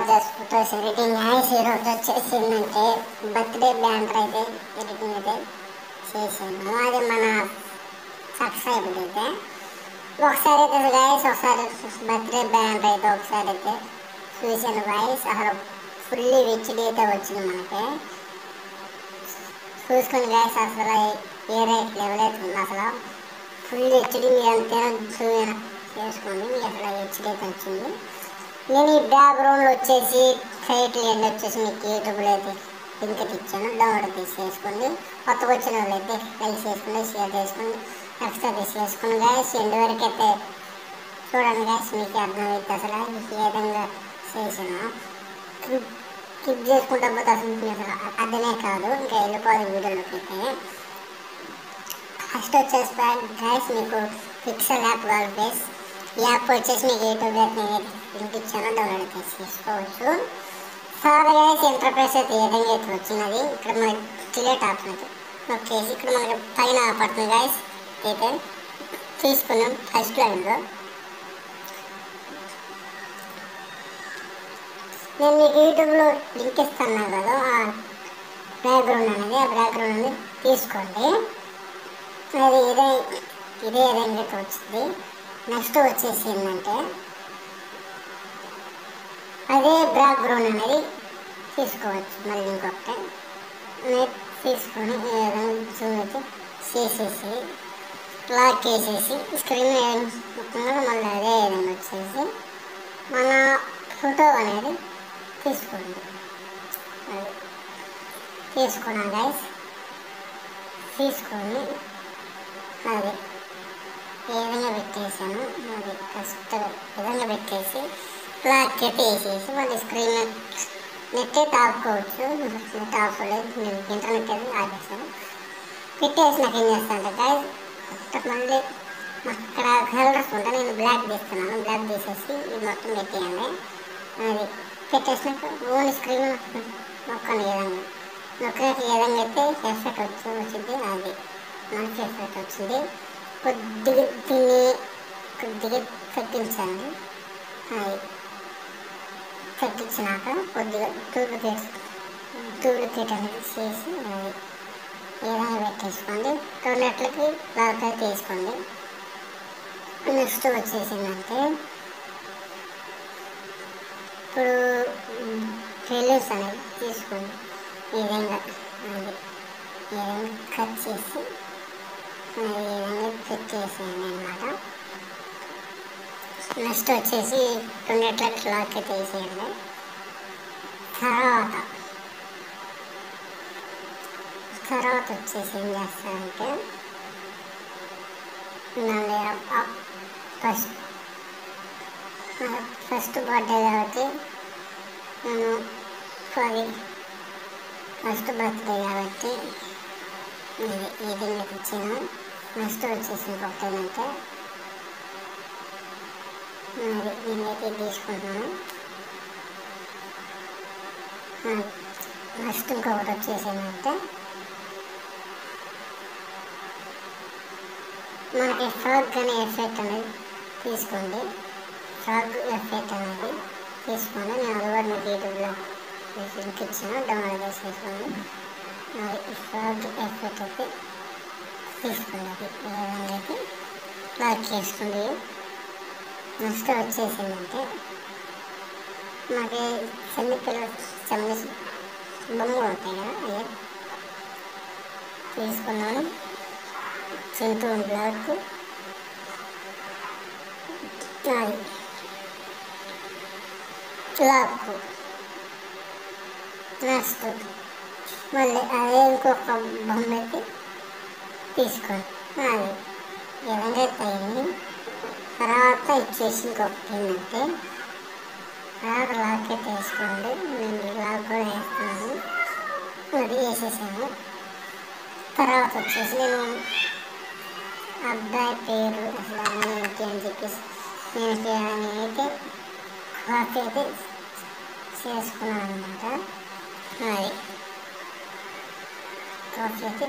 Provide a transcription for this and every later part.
Just photos editing ఈరోజు వచ్చేసిందంటే birthday banner అయితే editing అయితే చేసాను. అది మన సబ్స్క్రైబర్ అయితే ఒకసారి అయితే గైస్ ఒకసారి బర్త్డే బ్యానర్ అయితే ఒకసారి అయితే చూసాను గైస్. అసలు ఫుల్లీ హెచ్డీ అయితే వచ్చింది మనకి. చూసుకొని గైస్ అసలు ఏ రైట్ లెవెల్ అయితే ఉంది. అసలు ఫుల్ హెచ్డీ మీరు అంతేనా జూమ్ చేసుకోండి, మీకు అసలు హెచ్డీ అయితే వచ్చింది. నేను ఈ బ్యాక్గ్రౌండ్లో వచ్చేసి టైటిల్ ఎండ్ వచ్చేసి మీకు యూట్యూబ్లో అయితే లింక్ అయితే ఇచ్చాను, డౌన్లోడ్ తీసేసుకోండి. కొత్తగా వచ్చిన వాళ్ళు అయితే లైక్ చేసుకోండి, షేర్ చేసుకోండి, సబ్స్క్రైబ్ చేసుకోండి గైస్. ఎండ్ వరకు అయితే చూడండి గైస్, మీకు అర్థమైతే అసలు ఏ విధంగా చేసాను. క్లిక్ చేసుకుంటా పోతే అసలు మీకు అసలు అర్థమే కాదు. ఇంకా వెళ్ళిపోవాలి వీడియోలోకి అయితే. ఫస్ట్ వచ్చేసి గైస్ మీకు పిక్సెల్ యాప్ కావాలి ప్లేస్. ఈ యాప్ వచ్చేసి మీకు యూట్యూబ్లో అయితే లింక్ ఇచ్చాను, డౌన్లోడ్ అయితే చేసుకోవచ్చు. సార్ గైస్ ఇంటర్ఫేస్ అయితే ఏ విధంగా అయితే వచ్చినది. ఇక్కడ మనకి డిలీట్ ఆప్షన్ అయితే వచ్చేసి ఇక్కడ మనకి పైన పడుతుంది గైస్. అయితే తీసుకున్నాం ఫస్ట్ లైన్లో. నేను మీకు యూట్యూబ్లో లింక్ ఇస్తాను కదా, ఆ బ్యాక్గ్రౌండ్ అనేది, ఆ బ్యాక్గ్రౌండ్ అనేది తీసుకోండి. అది ఇదే విధంగా వచ్చింది. నెక్స్ట్ వచ్చేసి ఏంటంటే అదే బ్యాక్గ్రౌండ్ అనేది తీసుకోవచ్చు. మళ్ళీ ఇంకొకటి తీసుకొని ఈ విధంగా జూమ్ అయితే చేసేసి లాక్ వేసేసి స్క్రీన్ మొత్తంగా మళ్ళీ అదే విధంగా వచ్చేసి మన ఫోటో అనేది తీసుకోండి. అది తీసుకున్నాం గైస్. తీసుకొని అది ఏ విధంగా పెట్టేసాను, అది ఫస్ట్ విధంగా పెట్టేసి లాక్ అయితే వేసేసి మళ్ళీ స్క్రీన్ నెట్ అయితే ఆపుకోవచ్చు. నెట్ ఆఫ్ లేదు, నేను ఇంటర్నెట్ అయితే ఆపేసాను. పెట్టేసి నాకు ఏం చేస్తాను గైస్, మళ్ళీ అక్కడ కలర్స్ ఉంటే నేను బ్లాక్ తీస్తున్నాను. బ్లాక్ తీసేసి ఇది మొత్తం పెట్టేయండి. అది పెట్టేసినాక ఓన్లీ స్క్రీన్ నొక్కండి. ఏ విధంగా నొక్కినాక ఏ విధంగా అయితే ఎఫెక్ట్ వచ్చింది, అది మనకి ఎఫెక్ట్ వచ్చింది. కొద్దిగా దీన్ని కొద్దిగా తగ్గించండి. అది తగ్గించినాక కొద్దిగా డూప్లికేట్ అనేది చేసి అది ఏ విధంగా పెట్టేసుకోండి. రెండిట్లకి లాక్ అయితే తీసుకోండి. నెక్స్ట్ వచ్చేసిందంటే ఇప్పుడు ట్రైలర్స్ అనేది తీసుకోండి. ఈ విధంగా అది ఈ విధంగా కట్ చేసి ఈ విధంగా పెట్టేసేయండి అన్నమాట. నెక్స్ట్ వచ్చేసి రెండిట్లకి లాక్ అయితే వేసేయండి. తర్వాత వచ్చేసి ఏం చేస్తారంటే ఫస్ట్ బర్త్డే కాబట్టి నేను ఫస్ట్ బర్త్డే కాబట్టి ఈ విధంగా ఇచ్చాను. నెక్స్ట్ వచ్చేసి ఇంకొకటి ఏంటంటే నేనైతే తీసుకుంటున్నాను. నెక్స్ట్ ఇంకొకటి వచ్చేసి ఏంటంటే మనకి ఫ్రాగ్ అనే ఎఫెక్ట్ అనేది తీసుకోండి. ఫ్రాగ్ ఎఫెక్ట్ అనేది తీసుకోండి. నేను అది కూడా మీకు యూట్యూబ్లో లింక్ ఇచ్చాను, డౌన్లోడ్ చేసుకోండి. ఫ్రాగ్ ఎఫెక్ట్ అయితే తీసుకోండి. అది ఏ విధంగా అయితే లాక్ చేసుకోండి. నెక్స్ట్ వచ్చేసిందంటే మనకి చిన్నపిల్లలు బొమ్మలు ఉంటాయి కదా, అవి తీసుకున్నాను. చింటూ బ్లాక్ అది లాక్. నెక్స్ట్ మళ్ళీ అదే ఇంకొక బొమ్మ అయితే తీసుకోండి. అది విధంగా అయితే అయింది. తర్వాత ఇచ్చేసి ఇంకొకటి ఏంటంటే తర్వాత లాక్ అయితే వేసుకోండి. నేను లాక్ కూడా వేస్తున్నాను, అది వేసేసాను. తర్వాత వచ్చేసి నేను అబ్బాయి పేరు అసలు ఏంటి అని చెప్పేసి నేనైతే కాపీ అయితే చేసుకున్నాను అనమాట. అది కాపీ అయితే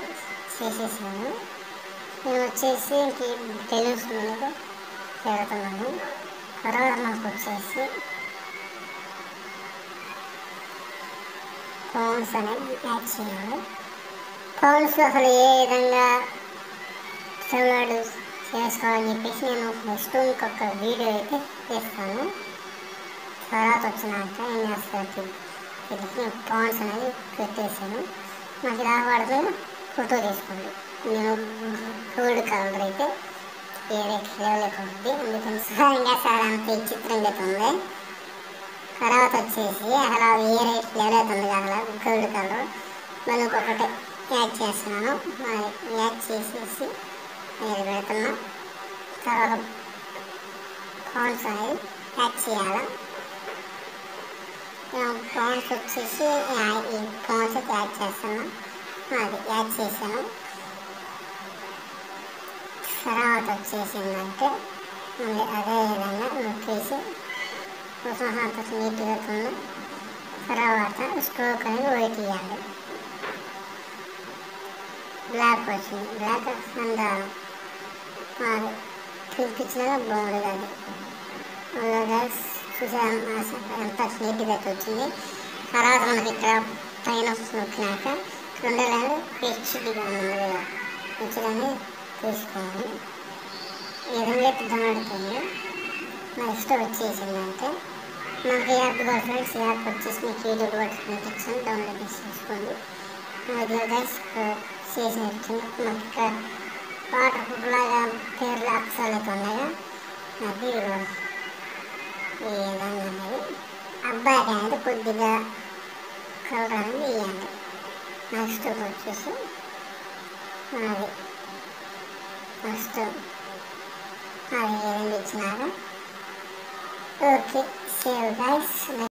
చేసేసాను. నేను వచ్చేసి బెలూన్స్ మీద పెడుతున్నాను. తర్వాత మనకు వచ్చేసి ఫౌండ్స్ అనేది యాడ్ చేయాలి. ఫౌండ్స్ అసలు ఏ విధంగా డౌన్లోడ్ చేసుకోవాలని చెప్పేసి నేను నెక్స్ట్ ఇంకొక వీడియో అయితే చేస్తాను. తర్వాత వచ్చినాక ఏం చేస్తారు ఫౌండ్స్ అనేది పెట్టేసాను. నాకు ఇలా పడితే ఫోటో తీసుకోండి. నేను గోల్డ్ కలర్ అయితే వేరే లెవెల్ ఉంటుంది, అందుకని సార్ అంత విచిత్రంగా ఉంది. తర్వాత వచ్చేసి అలా వేరే లెవెల్ అవుతుంది కదా గోల్డ్ కలర్, మళ్ళీ ఇంకొకటి యాడ్ చేస్తున్నాను. యాడ్ చేసేసి నేను పెడుతున్నా. తర్వాత ఫౌండ్స్ అనేది యాడ్ చేయాలి. ఫౌండ్స్ వచ్చేసి ఈ ఫౌండ్స్ యాడ్ చేస్తాను. అది యాడ్ చేశాను. తర్వాత వచ్చేసిందంటే అదే విధంగా నొక్కేసి అంత నీట్గా ఉంది. తర్వాత స్ట్రోక్ అనేది వైట్ ఇవ్వాలి. బ్లాక్ వచ్చింది, బ్లాక్ అందాను అది పిలిపించినా బాగుండదు. అది అలాగే చూసాను ఎంత నీట్గా వచ్చింది. తర్వాత మనకి ఇక్కడ పైన నొక్కినాక రెండు లైన్లు హెచ్డిగా ఉంది కదా, హెచ్డని తీసుకోండి. ఈ విధంగా డౌన్లోడ్ నెక్స్ట్ వచ్చేసిందంటే మనకి యాప్ కూడా ఫ్రెండ్స్, యాప్ వచ్చేసి మీకు వీడియో కూడా పంపించాను, డౌన్లోడ్ చేసుకోండి. అది గైస్ చేసినట్టు మనకి ఇక్కడ వాటర్ ప్రూఫ్ లాగా పేర్లు అక్షరాలు అయితే ఉన్నాయా, అది ఈ విధంగా అనేది అబ్బాయికి అనేది కొద్దిగా కలర్ అనేది వేయండి. నెక్స్ట్ వచ్చేసి అది నెక్స్ట్ అది ఏదైనా ఇచ్చినారా. Okay, save guys.